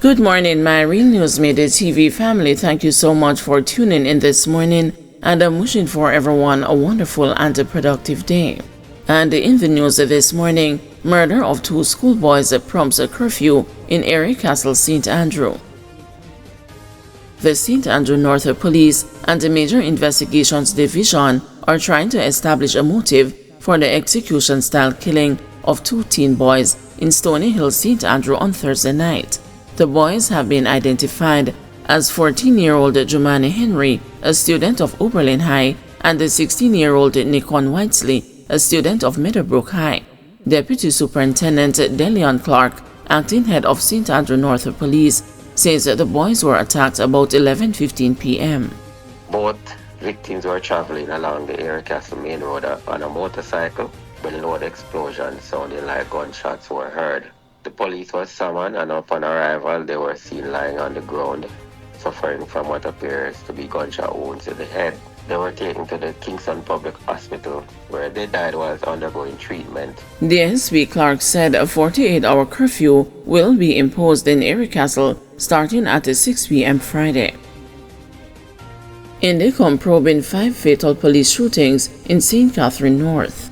Good morning, my Real News Midday TV family. Thank you so much for tuning in this morning, and I'm wishing for everyone a wonderful and a productive day. And in the news this morning, murder of two schoolboys prompts a curfew in Erie Castle, St. Andrew. The St. Andrew North Police and the Major Investigations Division are trying to establish a motive for the execution-style killing of two teen boys in Stony Hill, St. Andrew on Thursday night. The boys have been identified as 14-year-old Jumani Henry, a student of Oberlin High, and the 16-year-old Nikon Whitesley, a student of Meadowbrook High. Deputy Superintendent Delion Clark, acting head of St. Andrew North Police, says that the boys were attacked about 11:15 p.m. Both victims were traveling along the Erie Castle Main Road on a motorcycle when loud explosions sounding like gunshots were heard. The police was summoned, and upon arrival they were seen lying on the ground, suffering from what appears to be gunshot wounds to the head. They were taken to the Kingston Public Hospital, where they died while undergoing treatment. DSP Clark said a 48-hour curfew will be imposed in Erie Castle starting at 6 p.m. Friday. Indicom probing 5 fatal police shootings in St. Catherine North.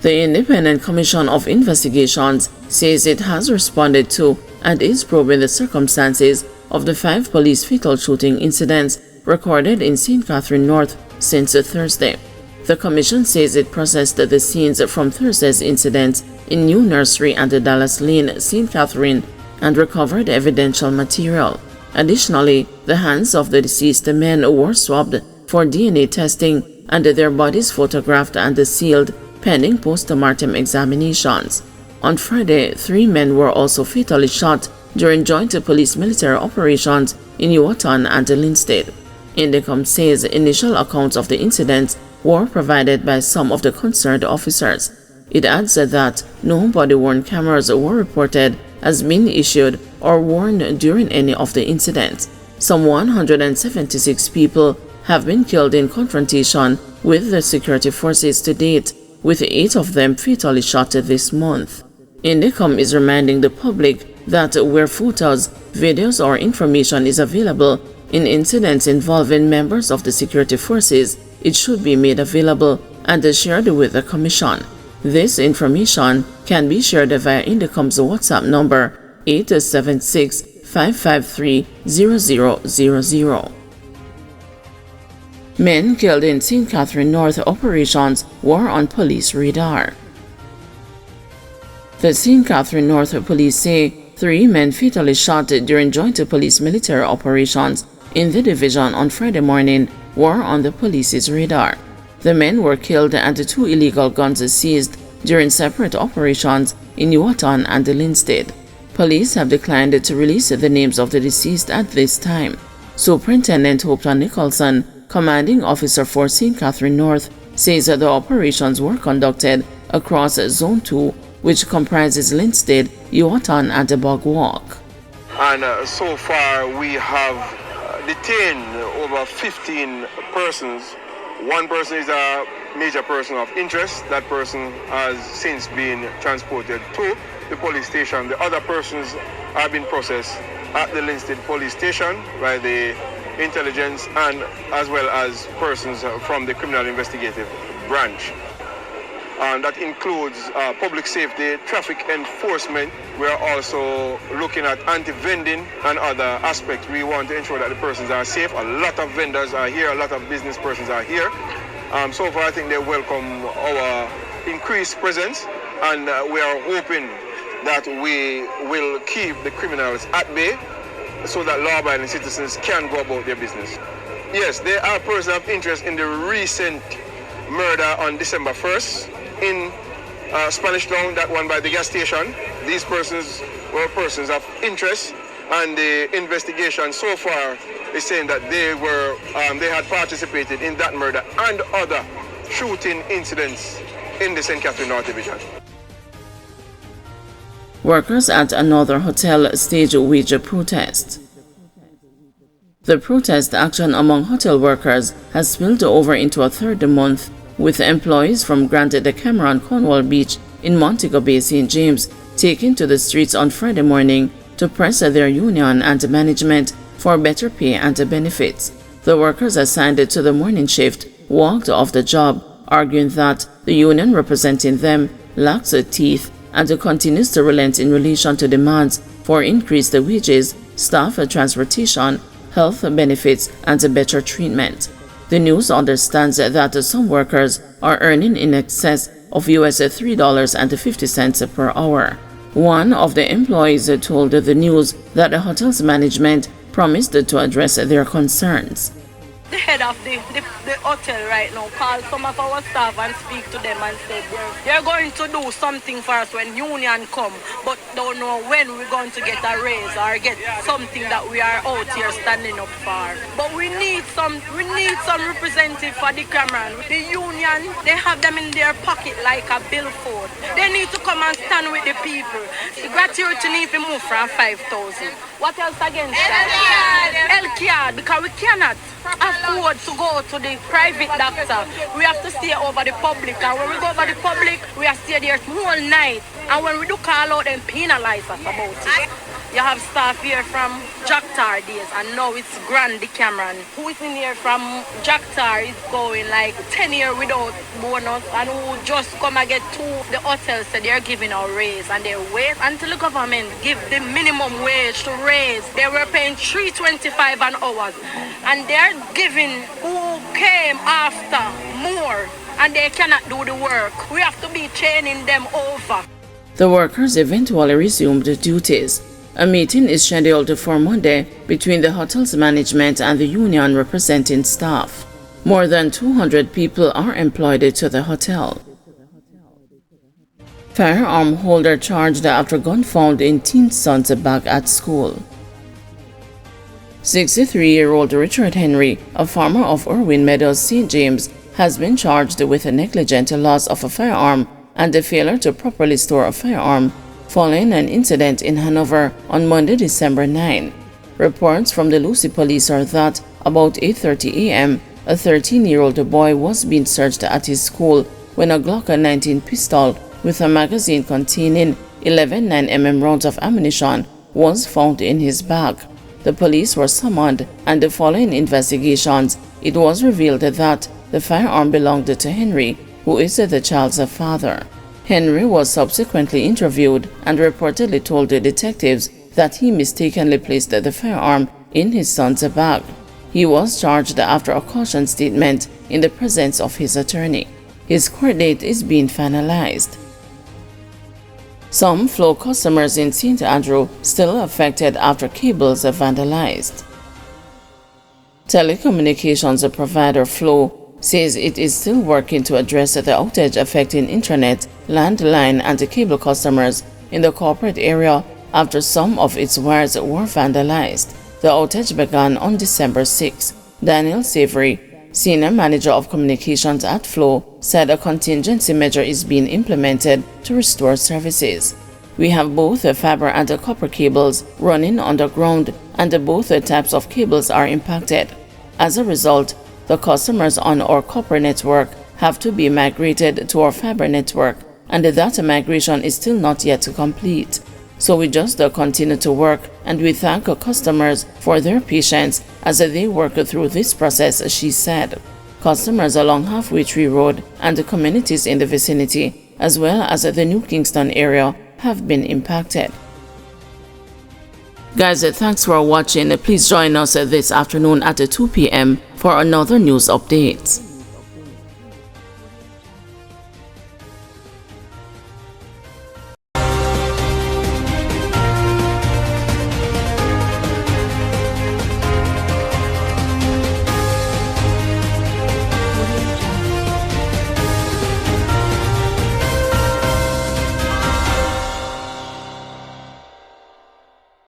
The Independent Commission of Investigations says it has responded to and is probing the circumstances of the 5 police fatal shooting incidents recorded in St. Catherine North since Thursday. The commission says it processed the scenes from Thursday's incidents in New Nursery and Dallas Lane, St. Catherine, and recovered evidential material. Additionally, the hands of the deceased men were swabbed for DNA testing and their bodies photographed and sealed pending post-mortem examinations. On Friday, 3 men were also fatally shot during joint police-military operations in Yuatan and Linstead. Indicom says initial accounts of the incidents were provided by some of the concerned officers. It adds that no body-worn cameras were reported as being issued or worn during any of the incidents. Some 176 people have been killed in confrontation with the security forces to date, with 8 of them fatally shot this month. Indicom is reminding the public that where photos, videos, or information is available in incidents involving members of the security forces, it should be made available and shared with the Commission. This information can be shared via Indicom's WhatsApp number 876-553-0000. Men killed in St. Catherine North operations were on police radar. The St. Catherine North police say 3 men fatally shot during joint police-military operations in the division on Friday morning were on the police's radar. The men were killed and 2 illegal guns seized during separate operations in Yuatan and Linstead. Police have declined to release the names of the deceased at this time. Superintendent Hopton Nicholson, commanding officer for St. Catherine North, says that the operations were conducted across Zone 2, which comprises Linstead, Yuatan, and the Bog Walk. And so far we have detained over 15 persons. One person is a major person of interest. That person has since been transported to the police station. The other persons have been processed at the Linstead police station by the intelligence and as well as persons from the criminal investigative branch. And that includes public safety, traffic enforcement. We are also looking at anti-vending and other aspects. We want to ensure that the persons are safe. A lot of vendors are here, a lot of business persons are here. So far I think they welcome our increased presence, and we are hoping that we will keep the criminals at bay so that law-abiding citizens can go about their business. Yes, there are persons of interest in the recent murder on December 1st in Spanish Town, that one by the gas station. These persons were persons of interest, and the investigation so far is saying that they had participated in that murder and other shooting incidents in the St. Catherine North Division. Workers at another hotel stage wage protest. The protest action among hotel workers has spilled over into a third month, with employees from Grand Decameron Cornwall Beach in Montego Bay, St. James, taken to the streets on Friday morning to press their union and management for better pay and benefits. The workers assigned to the morning shift walked off the job, arguing that the union representing them lacks teeth and continues to relent in relation to demands for increased wages, staff transportation, health benefits, and better treatment. The news understands that some workers are earning in excess of US $3.50 per hour. One of the employees told the news that the hotel's management promised to address their concerns. The head of the hotel right now called some of our staff and speak to them and said they're going to do something for us when union come, but don't know when we're going to get a raise or get something that we are out here standing up for. But we need some representative for the Cameron. The union, they have them in their pocket like a billboard. They need to come and stand with the people. The gratuity need to move from 5,000. What else against that? Health care, because we cannot afford to go to the private doctor. We have to stay over the public, and when we go over the public, we have to stay there whole night. And when we do call out, then penalize us about it. You have staff here from Jacktar days, and now it's Grandi Cameron. Who is in here from Jacktar is going like 10 years without bonus, and who just come and get to the hotel, so they're giving a raise, and they wait until the government give the minimum wage to raise. They were paying $3.25 an hour, and they're giving who came after more, and they cannot do the work. We have to be training them over. The workers eventually resumed duties. A meeting is scheduled for Monday between the hotel's management and the union representing staff. More than 200 people are employed to the hotel. Firearm holder charged after gun found in teen son's bag at school. 63-year-old Richard Henry, a farmer of Irwin Meadows, St. James, has been charged with a negligent loss of a firearm and the failure to properly store a firearm following an incident in Hanover on Monday, December 9. Reports from the Lucy police are that about 8:30 a.m., a 13-year-old boy was being searched at his school when a Glock 19 pistol with a magazine containing 11 9mm rounds of ammunition was found in his bag. The police were summoned, and following investigations, it was revealed that the firearm belonged to Henry, who is the child's father. Henry was subsequently interviewed and reportedly told the detectives that he mistakenly placed the firearm in his son's bag. He was charged after a caution statement in the presence of his attorney. His court date is being finalized. Some Flow customers in St. Andrew still affected after cables are vandalized. Telecommunications provider Flow says it is still working to address the outage affecting internet, landline, and cable customers in the corporate area after some of its wires were vandalized. The outage began on December 6. Daniel Savory, senior manager of communications at Flow, said a contingency measure is being implemented to restore services. We have both fiber and copper cables running underground, and both types of cables are impacted. As a result, the customers on our copper network have to be migrated to our fiber network, and that migration is still not yet complete. So we just continue to work, and we thank our customers for their patience as they work through this process, she said. Customers along Halfway Tree Road and the communities in the vicinity, as well as the New Kingston area, have been impacted. Guys, thanks for watching. Please join us this afternoon at 2 p.m. for another news update.